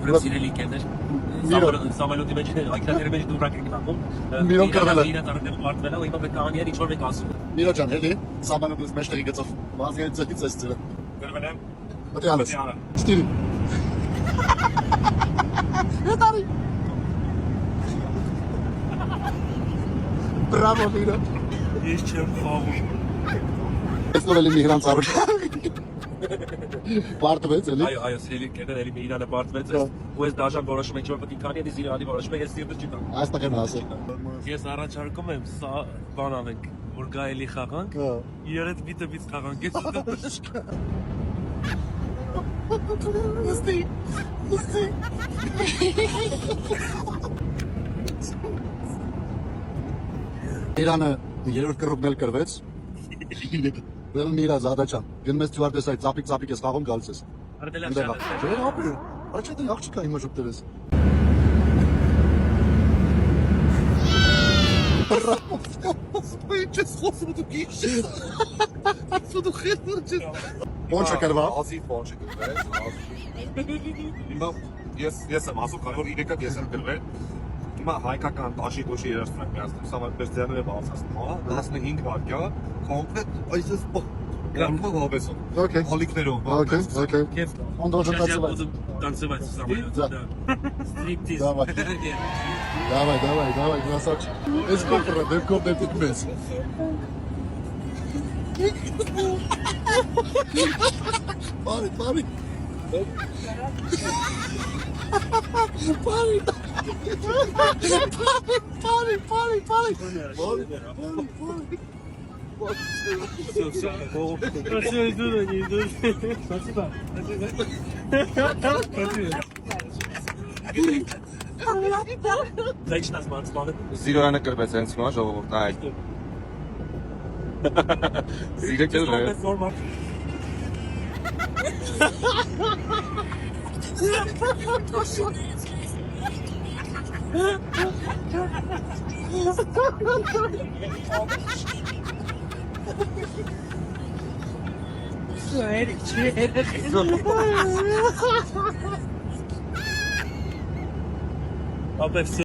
Ուրեմն սիրելի կերներ, սամալյոտի մեջ այգիների մեջ դուրակ եք տանում։ Միրոն կրվել է։ Իրան տարածել պարտվել է, ու հիմա պետք է անիեր ինչ-որ մեկ ասում։ Միրո ջան, էլի, սամալյոտից մեջտեղի գծով վազգային ծրից ես ծրը։ Կրվել եմ։ Մտի անես։ Ստիրի։ Հետարի։ Բրավո Միրո։ Ես չեմ խաղում։ Ես նոր էլի մի հրանց առուշ։ Պարտվեց էլի։ Այո, սիրելի կերներ, էլի մի իրանը պարտվեց, ու ես դաժան որոշում եք ինչ-որ պետք է քանի, ես իրանի որոշում եմ, ես սիրտս չտամ։ Այստեղ եմ ասել։ Ես առաջարկում եմ սա բան անենք, որ գա էլի խաղանք, իրար հետ վիտը-վից խաղանք, Նստի։ Իրանը երրորդ կռուպն էլ կրվեց։ Վերն Միրա Զադաչյան։ Գնում ես ճուար տեսայ ծապիկ ես խաղում գալիս ես։ արդեն Չէ, ապրի։ Աչա դե աղջիկա հիմա շուտերես։ Ինչ ես խոսում դու գիշ։ Դու խելոք ես։ Պոնչը կրվա։ Ազի պոնչը կրվեց։ Հիմա ես եմ ասում, որ իրեկը ես եմ կրվել։ Հիմա հայկական տաշի դոշի երաշտրանք միացնում, սամարպես ձյանը եմ ասացնում, հա, 15 վարկյա, կոնկրետ այսպես գրամով հոբեսում, հոլիկներով, Okay. Քեֆ։ Он должен танцевать. Танцевать самолет, да. Стриптиз. Давай, красавчик. Эс кофра, дай кофе тут без. Пари. Все, иду. Спасибо. Дайте нас мансманы. Զիրոյանը կրվեց հենց հիմա ժողովուրդ, այ։ Զիրը կրվեց։ Ապա